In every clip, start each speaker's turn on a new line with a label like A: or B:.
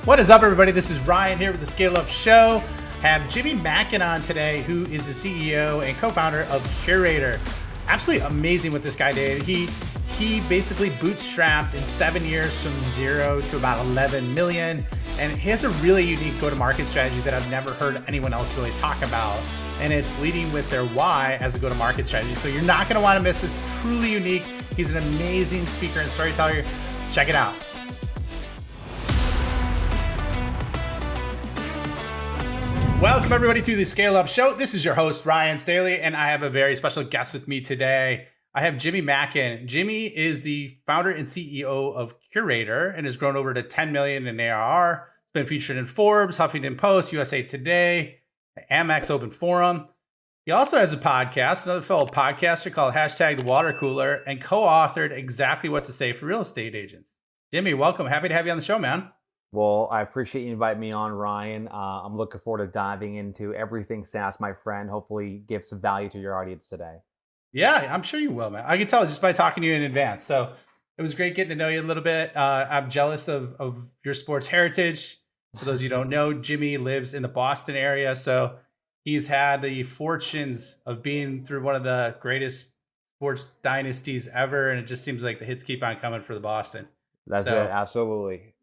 A: What is up, everybody? This is Ryan here with the Scale Up Show. Have Jimmy Mackin on today, who is the CEO and co-founder of Curaytor. Absolutely amazing what this guy did. He basically bootstrapped in 7 years from 0 to about 11 million. And he has a really unique go-to-market strategy that I've never heard anyone else really talk about. And it's leading with their why as a go-to-market strategy. So you're not going to want to miss this. Truly unique. He's an amazing speaker and storyteller. Check it out. Welcome everybody to the Scale Up Show. This is your host, Ryan Staley, and I have a very special guest with me today. I have Jimmy Mackin. Jimmy is the founder and CEO of Curaytor and has grown over to 10 million in ARR. It's been featured in Forbes, Huffington Post, USA Today, Amex Open Forum. He also has a podcast, another fellow podcaster called Hashtag Water Cooler, and co-authored Exactly What to Say for Real Estate Agents. Jimmy, welcome. Happy to have you on the show, man.
B: Well, I appreciate you inviting me on, Ryan. I'm looking forward to diving into everything SaaS, my friend. Hopefully give some value to your audience today.
A: Yeah, I'm sure you will, man. I can tell just by talking to you in advance. So it was great getting to know you a little bit. I'm jealous of your sports heritage. For those of you who don't know, Jimmy lives in the Boston area. So he's had the fortunes of being through one of the greatest sports dynasties ever. And it just seems like the hits keep on coming for the Boston.
B: That's it, absolutely.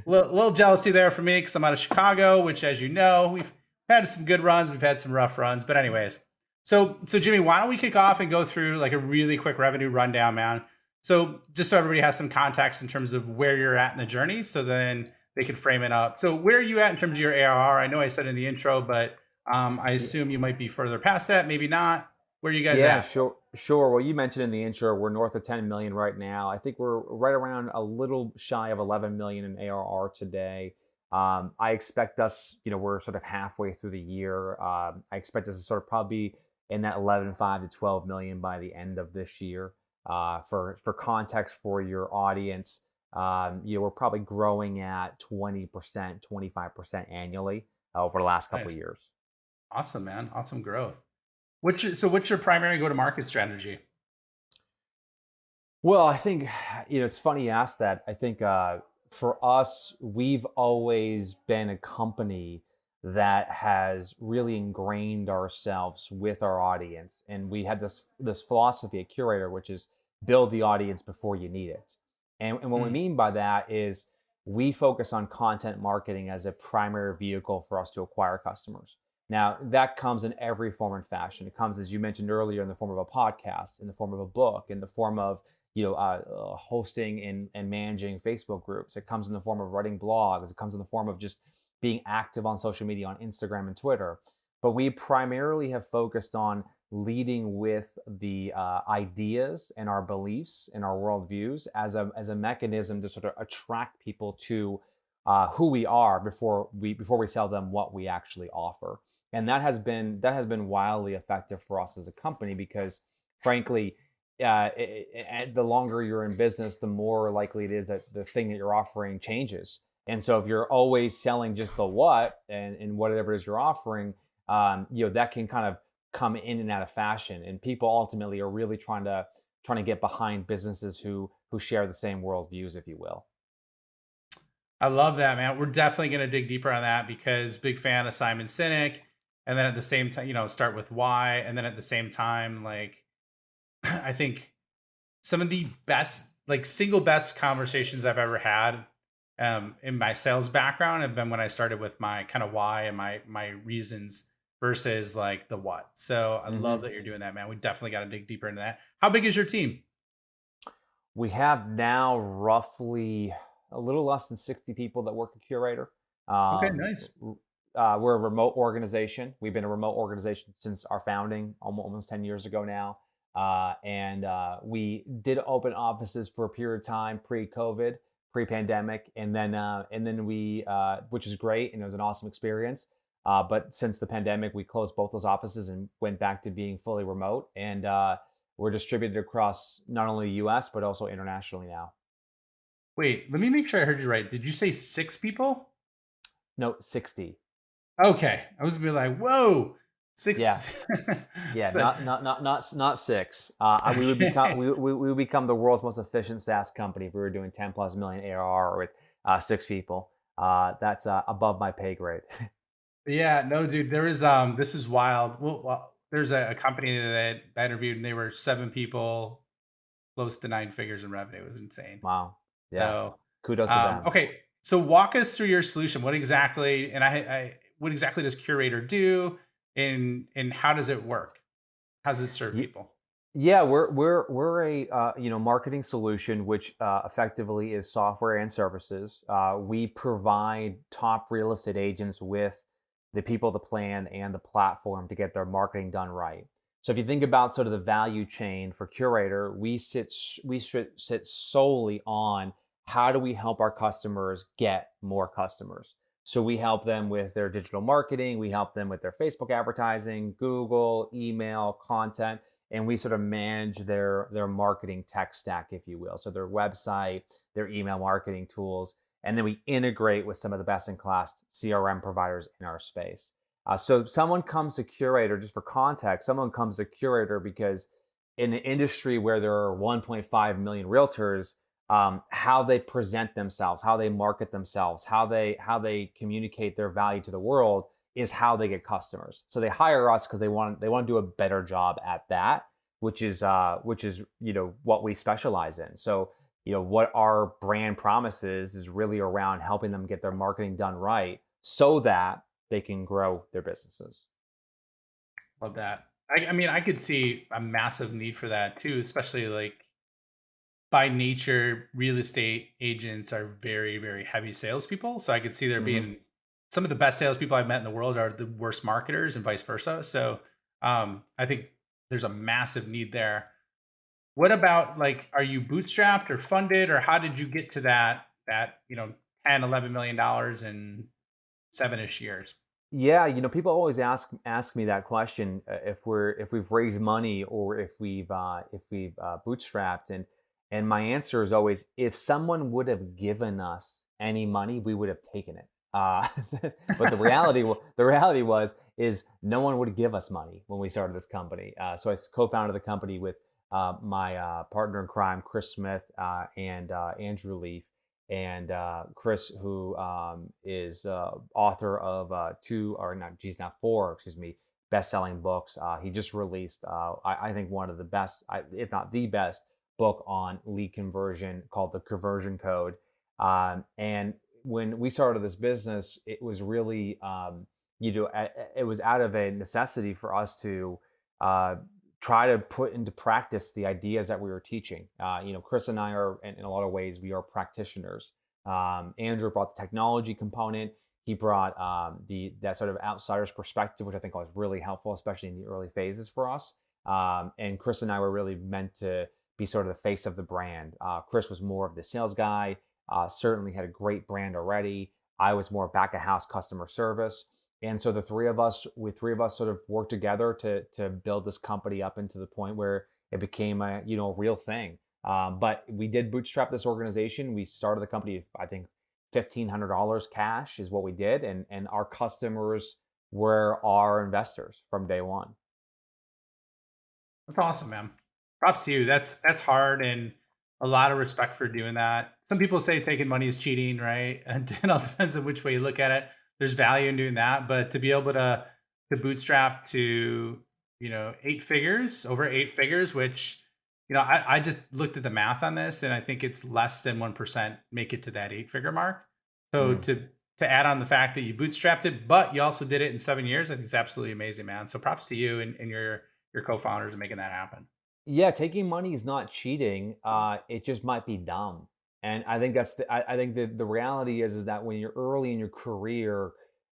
A: Little jealousy there for me because I'm out of Chicago, which, as you know, we've had some good runs, we've had some rough runs, but anyways. So Jimmy, why don't we kick off and go through like a really quick revenue rundown, man? So just so everybody has some context in terms of where you're at in the journey, so then they can frame it up. So where are you at in terms of your ARR? I know I said in the intro, but I assume you might be further past that, maybe not. Where are you guys at?
B: Yeah, sure. Well, you mentioned in the intro, we're north of 10 million right now. I think we're right around a little shy of 11 million in ARR today. I expect us, we're sort of halfway through the year. I expect us to sort of probably be in that 11.5 to 12 million by the end of this year. For context for your audience, we're probably growing at 20%, 25% annually over the last couple of years.
A: Awesome, man. Awesome growth. What's your primary go-to-market strategy?
B: Well, I think, it's funny you asked that. I think for us, we've always been a company that has really ingrained ourselves with our audience. And we had this philosophy at Curaytor, which is build the audience before you need it. And what we mean by that is we focus on content marketing as a primary vehicle for us to acquire customers. Now, that comes in every form and fashion. It comes, as you mentioned earlier, in the form of a podcast, in the form of a book, in the form of hosting and managing Facebook groups. It comes in the form of writing blogs. It comes in the form of just being active on social media, on Instagram and Twitter. But we primarily have focused on leading with the ideas and our beliefs and our worldviews as a mechanism to sort of attract people to who we are before we sell them what we actually offer. And that has been wildly effective for us as a company because, frankly, the longer you're in business, the more likely it is that the thing that you're offering changes. And so if you're always selling just the what and whatever it is you're offering, that can kind of come in and out of fashion. And people ultimately are really trying to get behind businesses who share the same worldviews, if you will.
A: I love that, man. We're definitely going to dig deeper on that because big fan of Simon Sinek. And then at the same time, start with why. And then at the same time, like, I think some of the best, like single best conversations I've ever had in my sales background have been when I started with my kind of why and my reasons versus like the what. So I love that you're doing that, man. We definitely got to dig deeper into that. How big is your team?
B: We have now roughly a little less than 60 people that work at Curaytor.
A: Okay, nice.
B: We're a remote organization. We've been a remote organization since our founding almost 10 years ago now. And we did open offices for a period of time pre-COVID, pre-pandemic. And then we, which is great. And it was an awesome experience. But since the pandemic, we closed both those offices and went back to being fully remote. And we're distributed across not only the US, but also internationally now.
A: Wait, let me make sure I heard you right. Did you say 6 people?
B: No, 60.
A: Okay, I was gonna be like, whoa, 6.
B: Yeah, not 6. We would become the world's most efficient SaaS company if we were doing 10 plus million ARR with 6 people. That's above my pay grade.
A: Yeah, no, dude, there is this is wild. There's a company that I interviewed and they were 7 people, close to 9 figures in revenue. It was insane.
B: Wow. Yeah.
A: So,
B: Kudos to them.
A: okay, so walk us through your solution. What exactly, and what exactly does Curator do, and how does it work? How does it serve people?
B: Yeah, we're a marketing solution which effectively is software and services. We provide top real estate agents with the people, the plan, and the platform to get their marketing done right. So if you think about sort of the value chain for Curator, we should sit solely on how do we help our customers get more customers. So we help them with their digital marketing, we help them with their Facebook advertising, Google, email, content, and we sort of manage their marketing tech stack, if you will. So their website, their email marketing tools, and then we integrate with some of the best in class CRM providers in our space. So someone comes to Curator, just for context, someone comes to Curator because in an industry where there are 1.5 million realtors, how they present themselves, how they market themselves, how they communicate their value to the world is how they get customers. So they hire us because they want to do a better job at that, which is what we specialize in. So what our brand promises is really around helping them get their marketing done right so that they can grow their businesses.
A: Love that. I mean, I could see a massive need for that too, especially like by nature, real estate agents are very, very heavy salespeople. So I could see there
B: hmm
A: being some of the best salespeople I've met in the world are the worst marketers and vice versa. So I think there's a massive need there. What about like, are you bootstrapped or funded, or how did you get to that 10, $11 million in 7-ish years?
B: Yeah, people always ask me that question, if we've raised money or if we've bootstrapped, and my answer is always, if someone would have given us any money, we would have taken it. But the reality was is no one would give us money when we started this company. So I co-founded the company with my partner in crime, Chris Smith, and Andrew Leaf. And Chris, who is author of two, or not, geez, not four, excuse me, best-selling books. He just released, I think, one of the best, if not the best, book on lead conversion called The Conversion Code. And when we started this business, it was really, it was out of a necessity for us to uh, try to put into practice the ideas that we were teaching. Chris and I are, in a lot of ways, we are practitioners. Andrew brought the technology component. He brought the that sort of outsider's perspective, which I think was really helpful, especially in the early phases for us. And Chris and I were really meant to be sort of the face of the brand. Chris was more of the sales guy. Certainly had a great brand already. I was more back of house customer service. And so we three of us sort of worked together to build this company up into the point where it became a real thing. But we did bootstrap this organization. We started the company, I think, $1,500 cash is what we did, and our customers were our investors from day one.
A: That's awesome, man. Props to you. That's hard, and a lot of respect for doing that. Some people say taking money is cheating, right? And it all depends on which way you look at it. There's value in doing that, but to be able to bootstrap to 8 figures, over 8 figures, which I just looked at the math on this, and I think it's less than 1% make it to that 8 figure mark. So
B: Mm.
A: to add on the fact that you bootstrapped it, but you also did it in 7 years, I think it's absolutely amazing, man. So props to you and your co-founders making that happen.
B: Yeah, taking money is not cheating. It just might be dumb. And I think I think the reality is that when you're early in your career,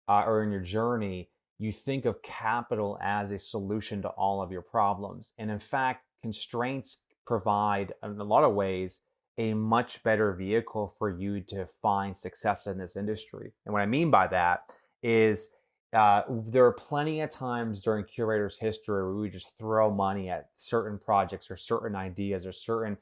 B: or in your journey, you think of capital as a solution to all of your problems. And in fact, constraints provide, in a lot of ways, a much better vehicle for you to find success in this industry. And what I mean by that is, there are plenty of times during Curator's history where we just throw money at certain projects or certain ideas or certain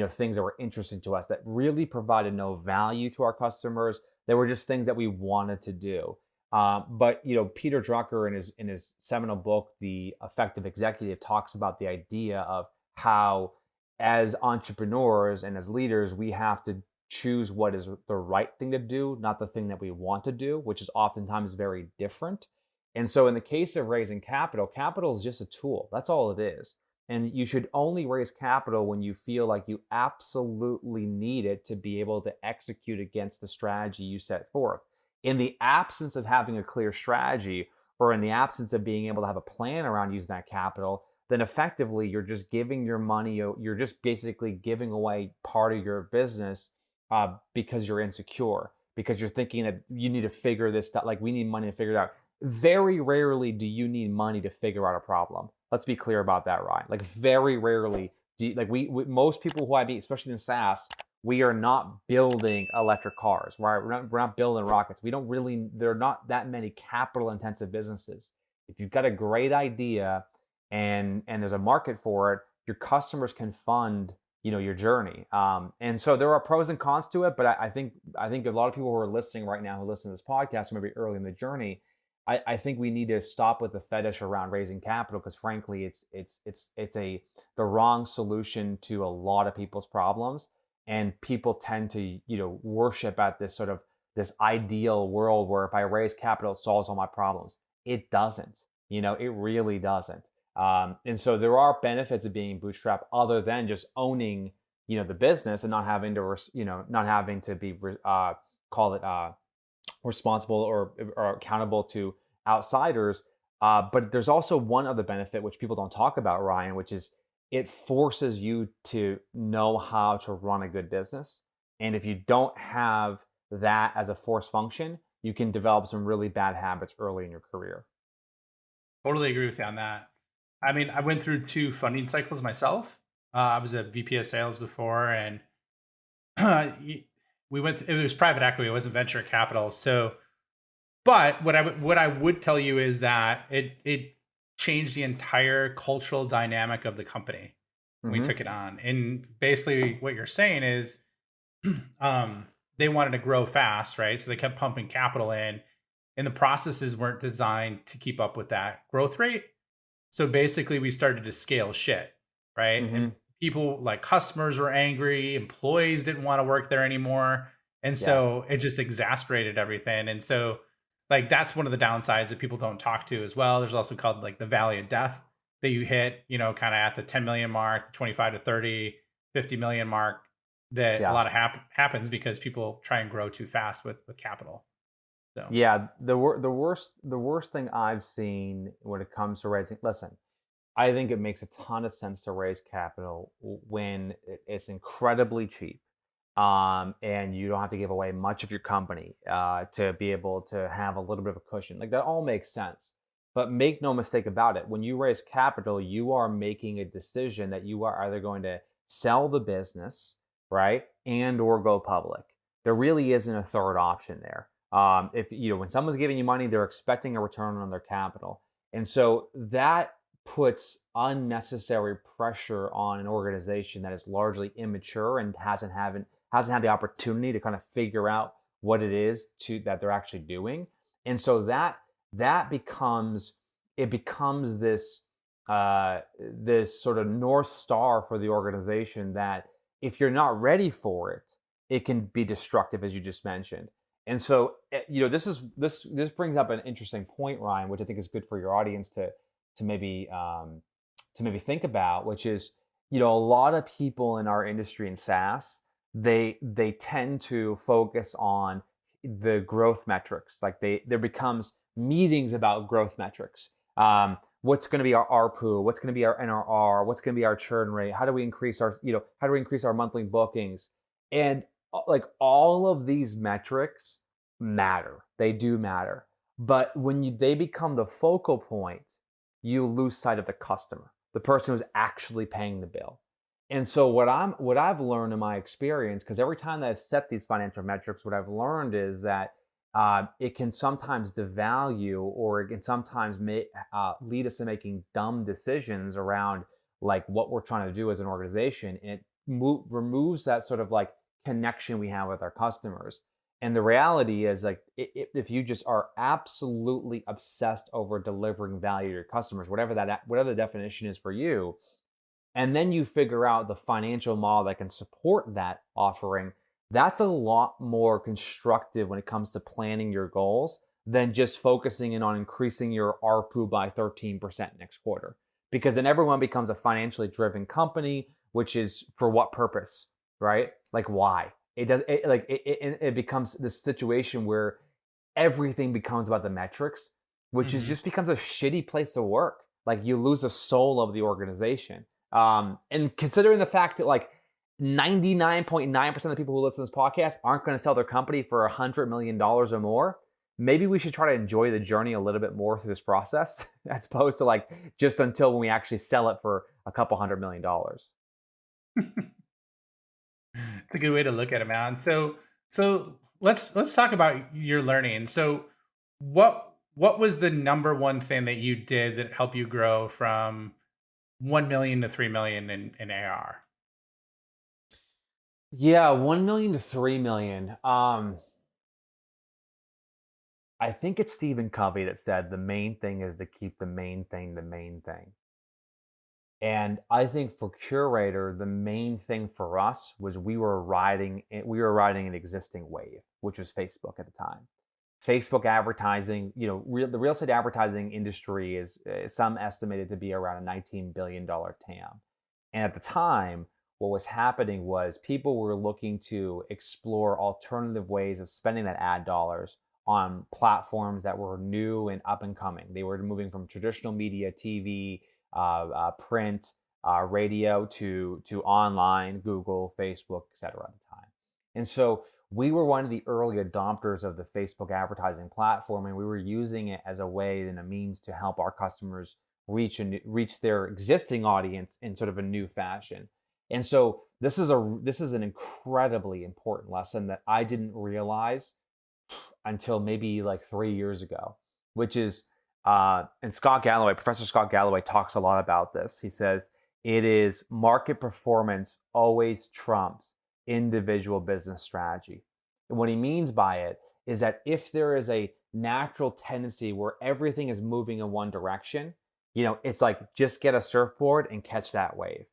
B: things that were interesting to us that really provided no value to our customers. They were just things that we wanted to do. But Peter Drucker, in his seminal book, The Effective Executive, talks about the idea of how, as entrepreneurs and as leaders, we have to choose what is the right thing to do, not the thing that we want to do, which is oftentimes very different. And so, in the case of raising capital, capital is just a tool. That's all it is. And you should only raise capital when you feel like you absolutely need it to be able to execute against the strategy you set forth. In the absence of having a clear strategy, or in the absence of being able to have a plan around using that capital, then effectively you're just giving your money, you're just basically giving away part of your business because you're insecure, because you're thinking that you need to figure this stuff, like we need money to figure it out. Very rarely do you need money to figure out a problem. Let's be clear about that, Ryan. Like very rarely do you, like most people who I meet, especially in SaaS, we are not building electric cars, right? We're not building rockets. We don't really, there are not that many capital intensive businesses. If you've got a great idea and there's a market for it, your customers can fund, your journey. And so there are pros and cons to it, but I think a lot of people who are listening right now, who listen to this podcast, maybe early in the journey, I think we need to stop with the fetish around raising capital, because frankly, it's the wrong solution to a lot of people's problems. And people tend to, worship at this sort of this ideal world where if I raise capital, it solves all my problems. It doesn't, it really doesn't. And so there are benefits of being bootstrapped other than just owning, the business and not having to be, call it, responsible or accountable to outsiders. But there's also one other benefit which people don't talk about, Ryan, which is it forces you to know how to run a good business. And if you don't have that as a force function, you can develop some really bad habits early in your career.
A: Totally agree with you on that. I mean, I went through 2 funding cycles myself. I was a VP of sales before, and we went. It was private equity. It wasn't venture capital. So, but what I would tell you is that it changed the entire cultural dynamic of the company when we
B: Mm-hmm.
A: took it on. And basically, what you're saying is, they wanted to grow fast, right? So they kept pumping capital in, and the processes weren't designed to keep up with that growth rate. So basically, we started to scale shit, right?
B: Mm-hmm.
A: And people, like customers, were angry, employees didn't want to work there anymore. And
B: Yeah.
A: so it just exasperated everything. And so, like, that's one of the downsides that people don't talk to as well. There's also called like the valley of death that you hit, kind of at the 10 million mark, the 25 to 30, 50 million mark, that a
B: Yeah.
A: lot of happens because people try and grow too fast with capital. So
B: Yeah. The worst thing I've seen when it comes to raising, listen, I think it makes a ton of sense to raise capital when it's incredibly cheap, and you don't have to give away much of your company to be able to have a little bit of a cushion. Like that all makes sense. But make no mistake about it, when you raise capital, you are making a decision that you are either going to sell the business, right, and or go public. There really isn't a third option there. If when someone's giving you money, they're expecting a return on their capital, and so that puts unnecessary pressure on an organization that is largely immature and hasn't had the opportunity to kind of figure out what it is that they're actually doing. And so that becomes this sort of north star for the organization, that if you're not ready for it, it can be destructive, as you just mentioned. And so this brings up an interesting point, Ryan, which I think is good for your audience to maybe think about, which is, a lot of people in our industry in SaaS, they tend to focus on the growth metrics. Like there becomes meetings about growth metrics. What's going to be our ARPU? What's going to be our NRR? What's going to be our churn rate? How do we increase our monthly bookings? And like all of these metrics matter. They do matter. But when they become the focal point, you lose sight of the customer, the person who's actually paying the bill. And so what I've learned in my experience, because every time that I've set these financial metrics, what I've learned is that it can sometimes devalue, or it can sometimes lead us to making dumb decisions around like what we're trying to do as an organization. And it removes that sort of like connection we have with our customers. And the reality is, like, if you just are absolutely obsessed over delivering value to your customers, whatever the definition is for you, and then you figure out the financial model that can support that offering, that's a lot more constructive when it comes to planning your goals than just focusing in on increasing your ARPU by 13% next quarter. Because then everyone becomes a financially driven company, which is for what purpose, right? Like why? It becomes this situation where everything becomes about the metrics, which is
A: Hmm.
B: just becomes a shitty place to work. Like you lose the soul of the organization. And considering the fact that like 99.9% of the people who listen to this podcast aren't going to sell their company for $100 million or more, maybe we should try to enjoy the journey a little bit more through this process as opposed to like just until when we actually sell it for a couple $100 million.
A: It's a good way to look at it, man. So let's talk about your learning. So what was the number one thing that you did that helped you grow from 1 million to 3 million in AR?
B: Yeah, 1 million to 3 million. I think it's Stephen Covey that said the main thing is to keep the main thing the main thing. And I think for Curator, the main thing for us was we were riding an existing wave, which was Facebook at the time. Facebook advertising, the real estate advertising industry is some estimated to be around a $19 billion TAM. And at the time, what was happening was people were looking to explore alternative ways of spending that ad dollars on platforms that were new and up and coming. They were moving from traditional media, TV, print, radio to online, Google, Facebook, etc. at the time. And so we were one of the early adopters of the Facebook advertising platform, and we were using it as a way and a means to help our customers reach their existing audience in sort of a new fashion. And so this is an incredibly important lesson that I didn't realize until maybe like 3 years ago, which is and Professor Scott Galloway talks a lot about this. He says it is market performance always trumps individual business strategy. And what he means by it is that if there is a natural tendency where everything is moving in one direction, it's like just get a surfboard and catch that wave.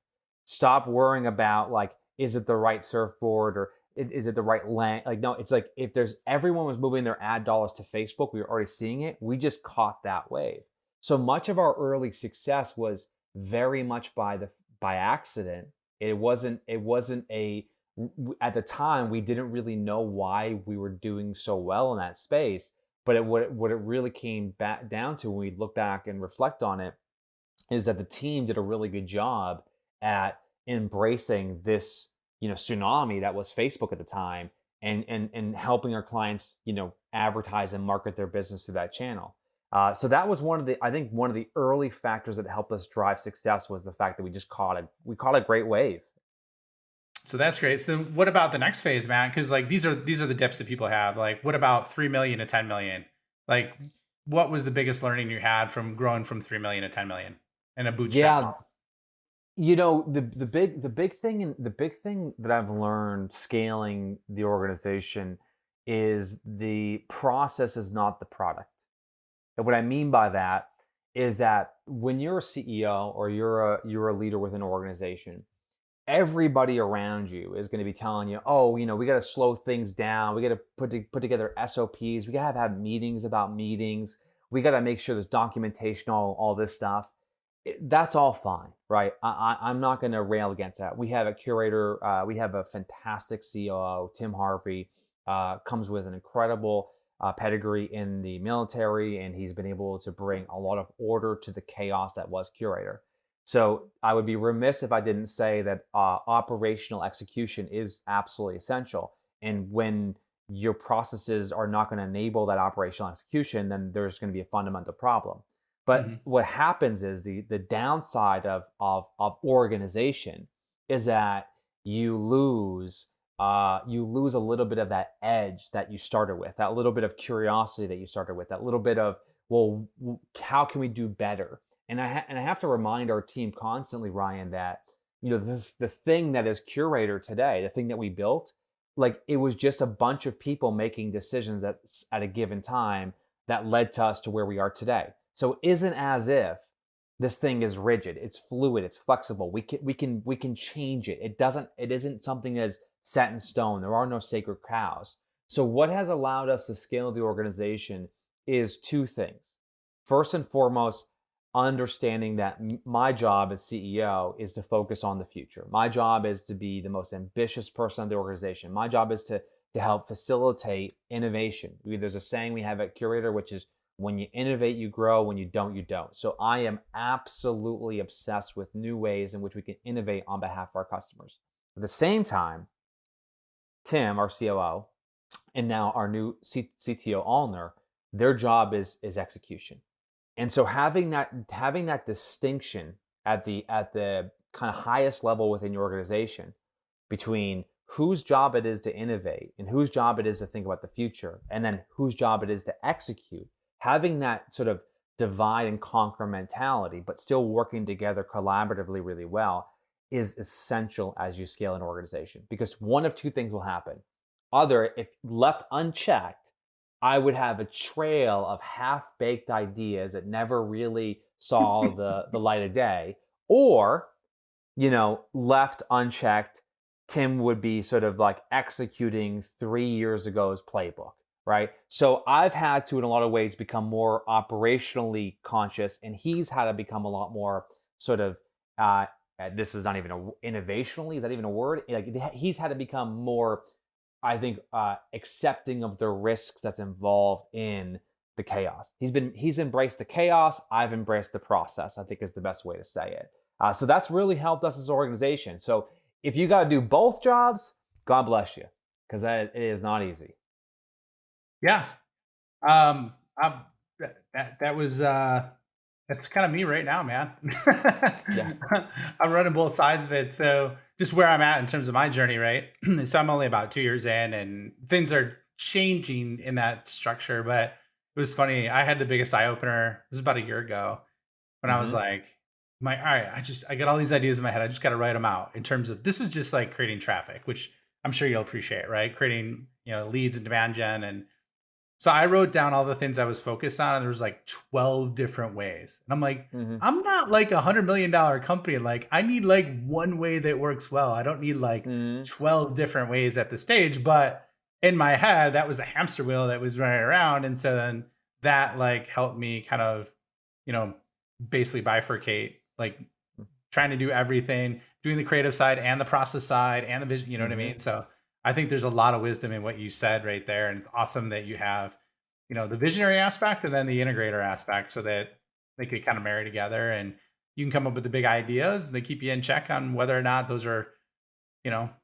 B: Stop worrying about like, is it the right surfboard or is it the right length? Like, no, it's like if there's everyone was moving their ad dollars to Facebook, we were already seeing it. We just caught that wave. So much of our early success was very much by accident. It wasn't at the time we didn't really know why we were doing so well in that space. But what it really came back down to when we look back and reflect on it is that the team did a really good job at embracing this tsunami that was Facebook at the time, and helping our clients advertise and market their business through that channel. So that was one of the early factors that helped us drive success, was the fact that we caught a great wave.
A: So that's great. So then what about the next phase, man? Because like these are the dips that people have. Like what about 3 million to 10 million? Like what was the biggest learning you had from growing from 3 million to 10 million in a bootstrap
B: Yeah,
A: model?
B: the big thing that I've learned scaling the organization is the process is not the product. And what I mean by that is that when you're a CEO or you're a leader within an organization, everybody around you is going to be telling you, oh, we got to slow things down. We got to put together SOPs. We got to have meetings about meetings. We got to make sure there's documentation, all this stuff. That's all fine, right? I'm not going to rail against that. We have a curator. We have a fantastic COO, Tim Harvey, comes with an incredible pedigree in the military, and he's been able to bring a lot of order to the chaos that was Curator. So I would be remiss if I didn't say that operational execution is absolutely essential. And when your processes are not going to enable that operational execution, then there's going to be a fundamental problem. But
A: Hmm.
B: what happens is the downside of organization is that you lose you lose a little bit of that edge that you started with, that little bit of curiosity that you started with, that little bit of, well, how can we do better? And I have to remind our team constantly, Ryan, that the thing that is Curator today, the thing that we built, like it was just a bunch of people making decisions at a given time that led to us to where we are today. So it isn't as if this thing is rigid. It's fluid. It's flexible. We can change it. It isn't something that is set in stone. There are no sacred cows. So what has allowed us to scale the organization is two things. First and foremost, understanding that my job as CEO is to focus on the future. My job is to be the most ambitious person in the organization. My job is to help facilitate innovation. There's a saying we have at Curaytor, which is when you innovate, you grow. When you don't, you don't. So I am absolutely obsessed with new ways in which we can innovate on behalf of our customers. At the same time, Tim, our COO, and now our new CTO, Allner, their job is execution. And so having that distinction at the kind of highest level within your organization between whose job it is to innovate and whose job it is to think about the future, and then whose job it is to execute, having that sort of divide and conquer mentality, but still working together collaboratively really well is essential as you scale an organization, because one of two things will happen. Other, if left unchecked, I would have a trail of half-baked ideas that never really saw the light of day. Or, left unchecked, Tim would be sort of like executing 3 years ago's playbook, right? So I've had to, in a lot of ways, become more operationally conscious, and he's had to become a lot more sort of, this is not even innovationally, is that even a word? Like, he's had to become more, I think, accepting of the risks that's involved in the chaos. He's embraced the chaos. I've embraced the process, I think, is the best way to say it. So that's really helped us as an organization. So if you got to do both jobs, God bless you, because it is not easy.
A: Yeah. I'm, that was that's kind of me right now, man.
B: Yeah.
A: I'm running both sides of it. So just where I'm at in terms of my journey, right? So I'm only about 2 years in, and things are changing in that structure. But it was funny. I had the biggest eye opener. It was about a year ago when I was
B: Hmm.
A: like, all right, I got all these ideas in my head. I just got to write them out. In terms of, this was just like creating traffic, which I'm sure you'll appreciate, right? Creating, leads and demand gen. And so I wrote down all the things I was focused on, and there was like 12 different ways. And I'm like,
B: Hmm.
A: I'm not like $100 million company. Like, I need like one way that works well. I don't need like
B: Hmm.
A: 12 different ways at the stage. But in my head, that was a hamster wheel that was running around. And so then that like helped me kind of, you know, basically bifurcate, like trying to do everything, doing the creative side and the process side and the vision, you know what I
B: Hmm.
A: mean? So I think there's a lot of wisdom in what you said right there. And awesome that you have, the visionary aspect and then the integrator aspect, so that they could kind of marry together, and you can come up with the big ideas and they keep you in check on whether or not those are,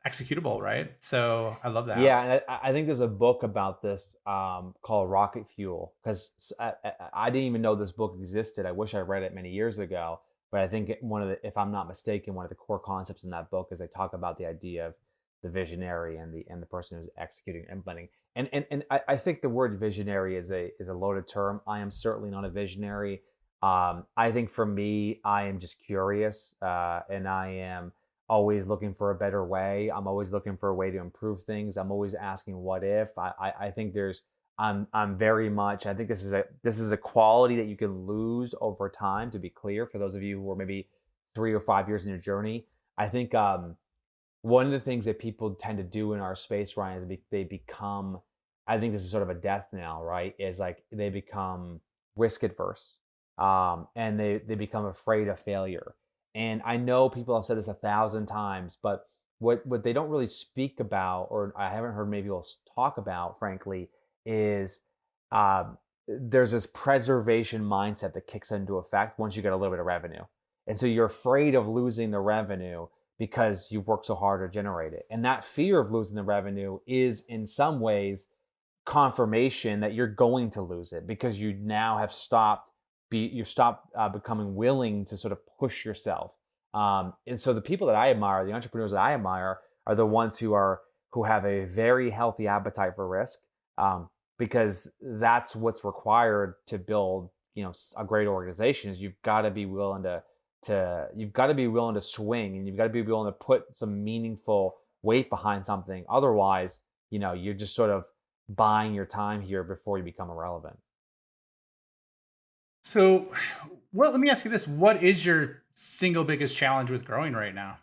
A: executable, right? So I love that.
B: Yeah, and I think there's a book about this called Rocket Fuel, because I didn't even know this book existed. I wish I read it many years ago, but I think one of the, if I'm not mistaken, one of the core concepts in that book is they talk about the idea of the visionary and the person who's executing and implementing. And I think the word visionary is a loaded term. I am certainly not a visionary. I think for me, I am just curious, and I am always looking for a better way. I'm always looking for a way to improve things. I'm always asking what if. I think there's I'm very much, I think this is a quality that you can lose over time, to be clear, for those of you who are maybe 3 or 5 years in your journey. I think one of the things that people tend to do in our space, Ryan, is they become, I think this is sort of a death knell, right? Is like they become risk adverse, and they become afraid of failure. And I know people have said this 1,000 times, but what they don't really speak about, or I haven't heard many people talk about, frankly, is there's this preservation mindset that kicks into effect once you get a little bit of revenue. And so you're afraid of losing the revenue because you've worked so hard to generate it. And that fear of losing the revenue is in some ways confirmation that you're going to lose it, because you now have stopped becoming willing to sort of push yourself. And so the people that I admire, the entrepreneurs that I admire, are the ones who have a very healthy appetite for risk, because that's what's required to build, a great organization. Is you've got to be willing to swing, and you've got to be willing to put some meaningful weight behind something. Otherwise, you're just sort of buying your time here before you become irrelevant.
A: So, well, let me ask you this. What is your single biggest challenge with growing right now?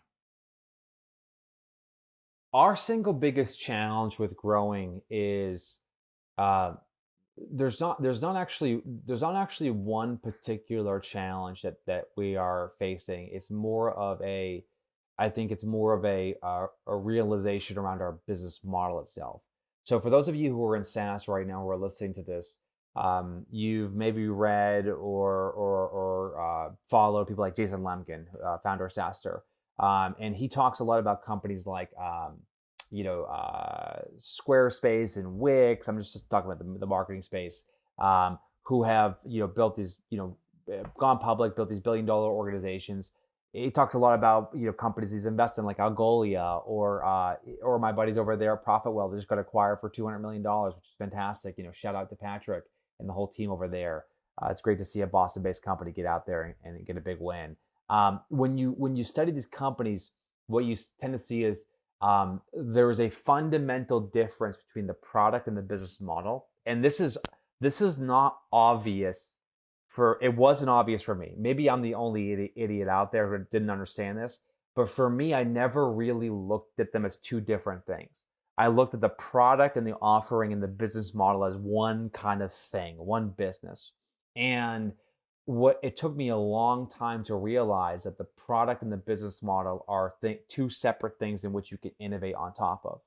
B: Our single biggest challenge with growing is uh, there's not actually one particular challenge that we are facing. It's more of a I think it's more of a realization around our business model itself. So for those of you who are in SaaS right now who are listening to this, you've maybe read or followed people like Jason Lemkin, founder of SaaStr, and he talks a lot about companies like Squarespace and Wix. I'm just talking about the marketing space, who have built these gone public, built these billion-dollar organizations. He talks a lot about companies he's invested in, like Algolia or my buddies over there at Profitwell. They just got acquired for $200 million, which is fantastic. Shout out to Patrick and the whole team over there. It's great to see a Boston-based company get out there and get a big win. When you study these companies, what you tend to see is there is a fundamental difference between the product and the business model, and this is not obvious. It wasn't obvious for me. Maybe I'm the only idiot out there who didn't understand this, but for me, I never really looked at them as two different things. I looked at the product and the offering and the business model as one kind of thing, one business. And what it took me a long time to realize that the product and the business model are two separate things in which you can innovate on top of.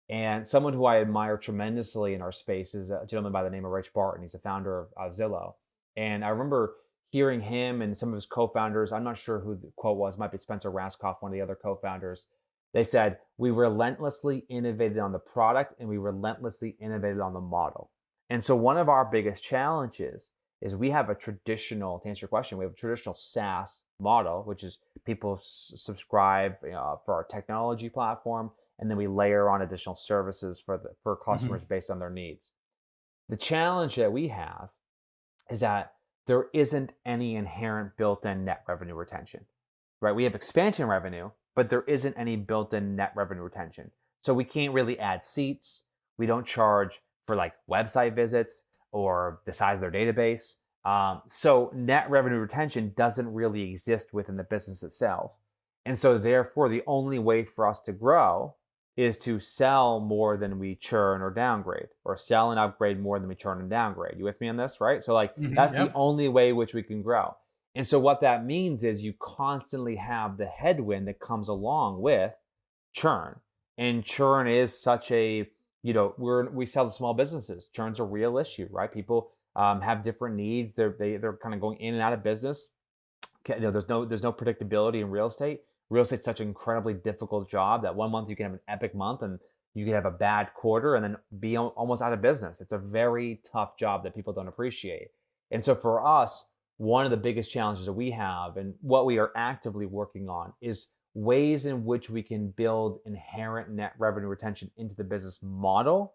B: And someone who I admire tremendously in our space is a gentleman by the name of Rich Barton. He's the founder of Zillow. And I remember hearing him and some of his co-founders, I'm not sure who the quote was, might be Spencer Raskoff, one of the other co-founders. They said, we relentlessly innovated on the product and we relentlessly innovated on the model. And so one of our biggest challenges is we have to answer your question, we have a traditional SaaS model, which is people subscribe for our technology platform, and then we layer on additional services for customers based on their needs. The challenge that we have is that there isn't any inherent built-in net revenue retention, right? We have expansion revenue, but there isn't any built-in net revenue retention. So we can't really add seats. We don't charge for like website visits or the size of their database. So net revenue retention doesn't really exist within the business itself. And so therefore, the only way for us to grow is to sell more than we churn or downgrade, or sell and upgrade more than we churn and downgrade. You with me on this, right? So that's the only way which we can grow. And so what that means is you constantly have the headwind that comes along with churn. And churn is such a, we sell to small businesses. Churn's a real issue, right? People have different needs. They're kind of going in and out of business. There's no predictability in real estate. Real estate's such an incredibly difficult job that one month you can have an epic month and you can have a bad quarter and then be almost out of business. It's a very tough job that people don't appreciate. And so for us, one of the biggest challenges that we have and what we are actively working on is ways in which we can build inherent net revenue retention into the business model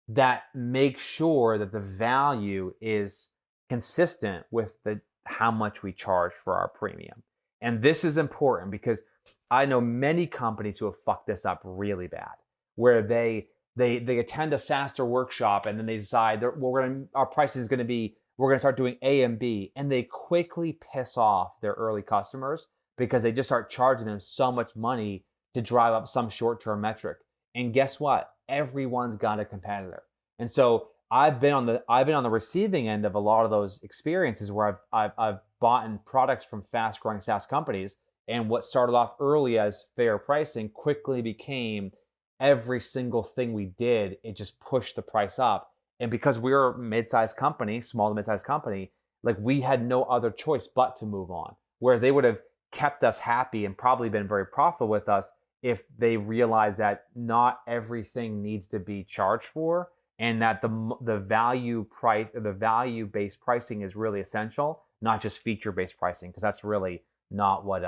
B: that make sure that the value is consistent with how much we charge for our premium. And this is important because I know many companies who have fucked this up really bad, where they attend a SaaStr workshop and then they decide our price is going to be, we're going to start doing A and B, and they quickly piss off their early customers because they just start charging them so much money to drive up some short-term metric. And guess what? Everyone's got a competitor. And so I've been on the receiving end of a lot of those experiences where I've bought products from fast-growing SaaS companies, and what started off early as fair pricing quickly became every single thing we did, it just pushed the price up. And because we were a mid-sized company, small to mid-sized company, like we had no other choice but to move on. Whereas they would have kept us happy and probably been very profitable with us if they realized that not everything needs to be charged for, and that the value price or the value-based pricing is really essential, not just feature-based pricing, because that's really not what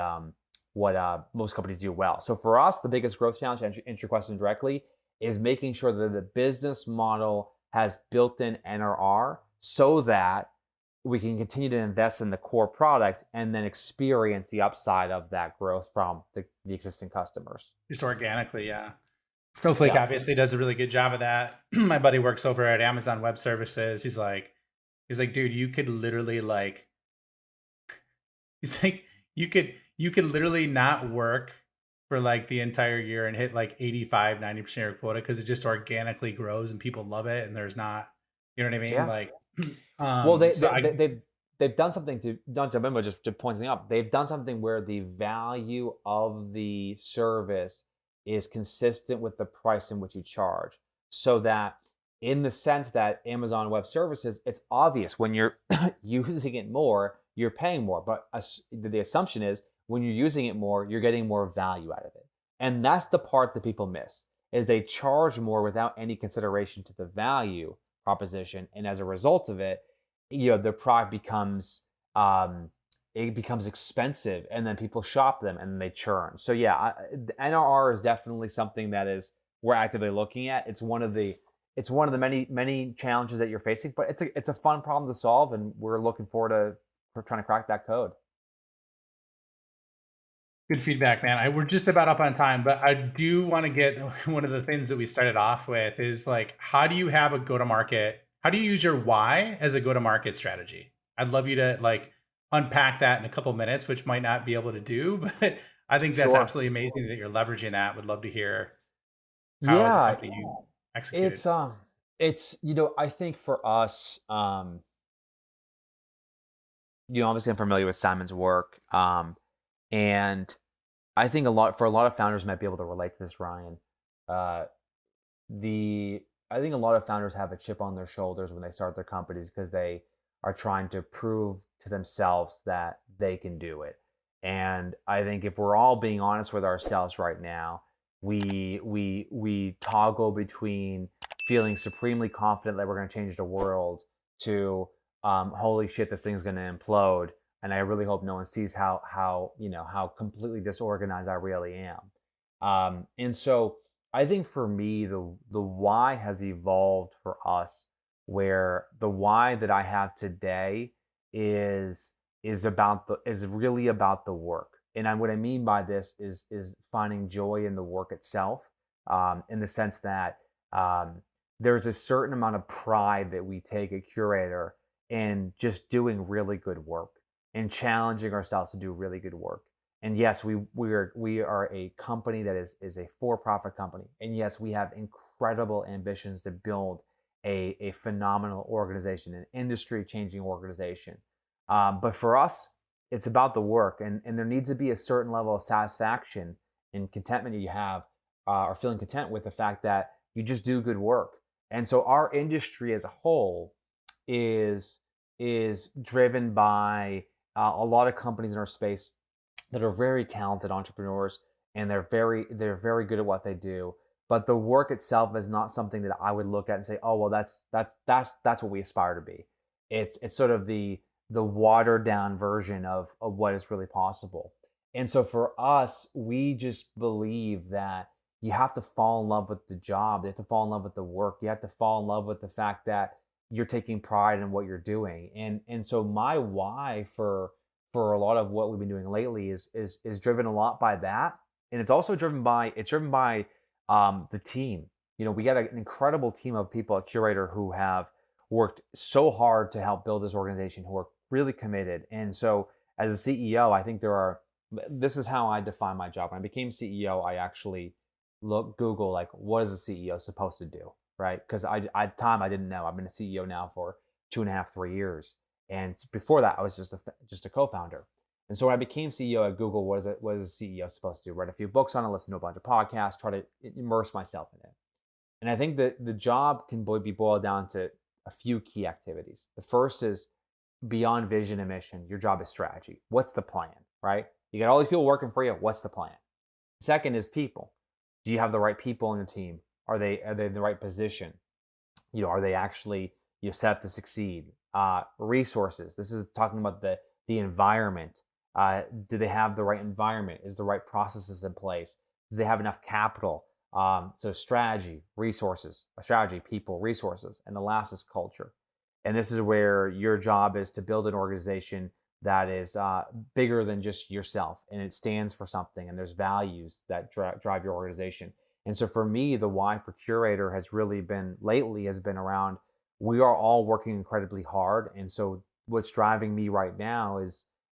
B: most companies do well. So for us, the biggest growth challenge, to answer your question directly, is making sure that the business model has built-in NRR so that we can continue to invest in the core product and then experience the upside of that growth from the existing customers.
A: Just organically, yeah. Snowflake obviously does a really good job of that. My buddy works over at Amazon Web Services. He's like, dude, you could literally you could literally not work for like the entire year and hit like 85, 90% of your quota because it just organically grows and people love it and there's not, you know what I mean?
B: Yeah.
A: Like,
B: Well,
A: so I
B: they've done something to don't jump in, but just to point something up. They've done something where the value of the service is consistent with the price in which you charge, so that in the sense that Amazon Web Services, it's obvious when you're using it more, you're paying more. But the assumption is when you're using it more, you're getting more value out of it, and that's the part that people miss is they charge more without any consideration to the value proposition, and as a result of it, the product becomes um it becomes expensive, and then people shop them and they churn. So yeah, the NRR is definitely something that is we're actively looking at. It's one of the many challenges that you're facing, but it's a fun problem to solve, and we're looking forward to for trying to crack that code.
A: Good feedback, man. We're just about up on time, but I do want to get one of the things that we started off with is like, how do you have a go to market? How do you use your why as a go to market strategy? I'd love you to like unpack that in a couple minutes, which might not be able to do, but I think that's
B: Sure.
A: absolutely amazing that you're leveraging that. Would love to hear how, as a
B: Yeah,
A: company, you executed.
B: it's I think for us, obviously I'm familiar with Simon's work, and I think a lot of founders might be able to relate to this, Ryan. Uh, the I think a lot of founders have a chip on their shoulders when they start their companies because they are trying to prove to themselves that they can do it. And I think if we're all being honest with ourselves right now, we toggle between feeling supremely confident that we're going to change the world to holy shit, this thing's going to implode. And I really hope no one sees how completely disorganized I really am. And so I think for me, the why has evolved for us, where the why that I have today is is really about the work. And what I mean by this is finding joy in the work itself, in the sense that um, there's a certain amount of pride that we take at Curator in just doing really good work and challenging ourselves to do really good work. And yes, we are a company that is a for-profit company. And yes, we have incredible ambitions to build a phenomenal organization, an industry-changing organization. But for us, it's about the work, and there needs to be a certain level of satisfaction and contentment that you have, or feeling content with the fact that you just do good work. And so our industry as a whole is is driven by a lot of companies in our space that are very talented entrepreneurs, and they're very good at what they do, but the work itself is not something that I would look at and say, oh well, that's what we aspire to be. It's sort of the watered down version of what is really possible. And so for us, we just believe that you have to fall in love with the job, you have to fall in love with the work, you have to fall in love with the fact that you're taking pride in what you're doing. And so my why for a lot of what we've been doing lately is driven a lot by that, and it's driven by the team. We got an incredible team of people at Curator who have worked so hard to help build this organization, who are really committed. And so as a CEO, I think this is how I define my job. When I became CEO, I actually Google, like, what is a CEO supposed to do, right? Because at the time I didn't know. I've been a CEO now for 2.5, 3 years, and before that I was just a co-founder. And so when I became CEO at Google, what is a CEO supposed to do? Write a few books on it, listen to a bunch of podcasts, try to immerse myself in it. And I think that the job can be boiled down to a few key activities. The first is beyond vision and mission. Your job is strategy. What's the plan, right? You got all these people working for you. What's the plan? Second is people. Do you have the right people on your team? Are they in the right position? Are they actually set up to succeed? Resources. This is talking about the environment. Do they have the right environment? Is the right processes in place? Do they have enough capital? So strategy, people, resources, and the last is culture. And this is where your job is to build an organization that is bigger than just yourself, and it stands for something, and there's values that drive your organization. And so for me, the why for Curator has been around, we are all working incredibly hard. And so what's driving me right now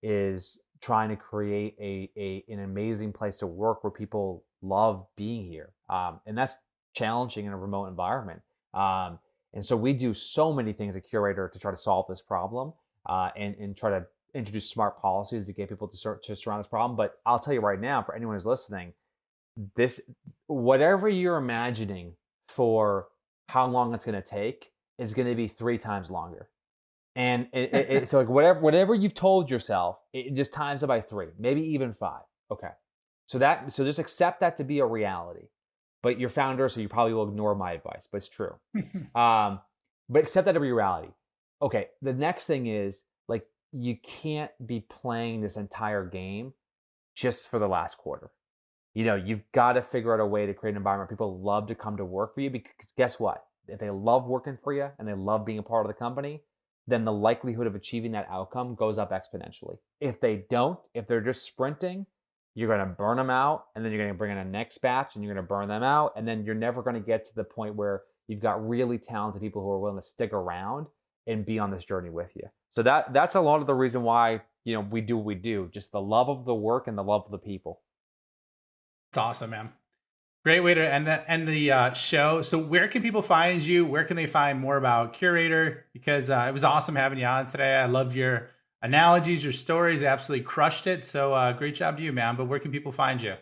B: is trying to create an amazing place to work where people love being here. And that's challenging in a remote environment. And so we do so many things at Curator to try to solve this problem, and try to introduce smart policies to get people to surround this problem. But I'll tell you right now, for anyone who's listening, this whatever you're imagining for how long it's going to take is going to be 3 times longer. And so like whatever you've told yourself, it just times it by 3, maybe even 5. Okay. So just accept that to be a reality. But you're founder, so you probably will ignore my advice, but it's true. Um, but accept that to be reality. Okay. The next thing is, like, you can't be playing this entire game just for the last quarter. You've got to figure out a way to create an environment where people love to come to work for you, because guess what? If they love working for you and they love being a part of the company, then the likelihood of achieving that outcome goes up exponentially. If they don't, if they're just sprinting, you're going to burn them out, and then you're going to bring in a next batch and you're going to burn them out. And then you're never going to get to the point where you've got really talented people who are willing to stick around and be on this journey with you. So that's a lot of the reason why, we do what we do, just the love of the work and the love of the people.
A: It's awesome, man. Great way to end the show. So where can people find you? Where can they find more about Curaytor? Because it was awesome having you on today. I loved your analogies, your stories. Absolutely crushed it. So great job to you, man. But where can people find you?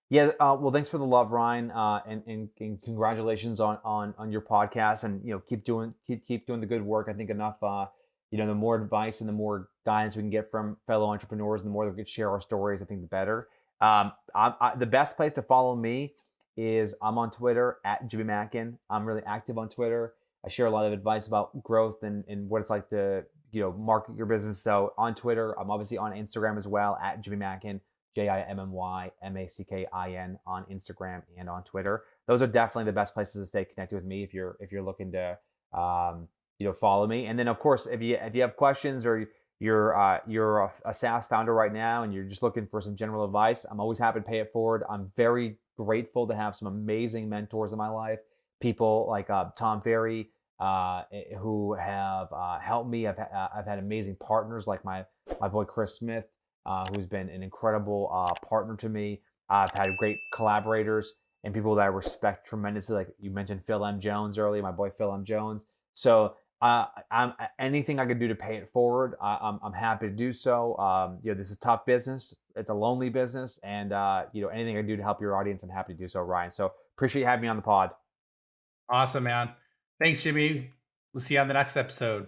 B: Yeah, well, thanks for the love, Ryan, and congratulations on your podcast, and keep doing the good work. I think enough, the more advice and the more guidance we can get from fellow entrepreneurs, and the more that we can share our stories, I think the better. The best place to follow me is I'm on Twitter at Jimmy Mackin. I'm really active on Twitter. I share a lot of advice about growth and what it's like to market your business. So on Twitter, I'm obviously on Instagram as well at Jimmy Mackin. JIMMYMACKIN on Instagram and on Twitter. Those are definitely the best places to stay connected with me if you're looking to follow me. And then of course, if you have questions, or you're a SaaS founder right now and you're just looking for some general advice, I'm always happy to pay it forward. I'm very grateful to have some amazing mentors in my life, people like Tom Ferry, who have helped me. I've had amazing partners like my boy Chris Smith, who's been an incredible partner to me. I've had great collaborators and people that I respect tremendously. Like you mentioned Phil M. Jones earlier, my boy Phil M. Jones. So I'm anything I can do to pay it forward, I'm happy to do so. This is a tough business. It's a lonely business, and anything I can do to help your audience, I'm happy to do so, Ryan. So appreciate you having me on the pod.
A: Awesome, man. Thanks, Jimmy. We'll see you on the next episode.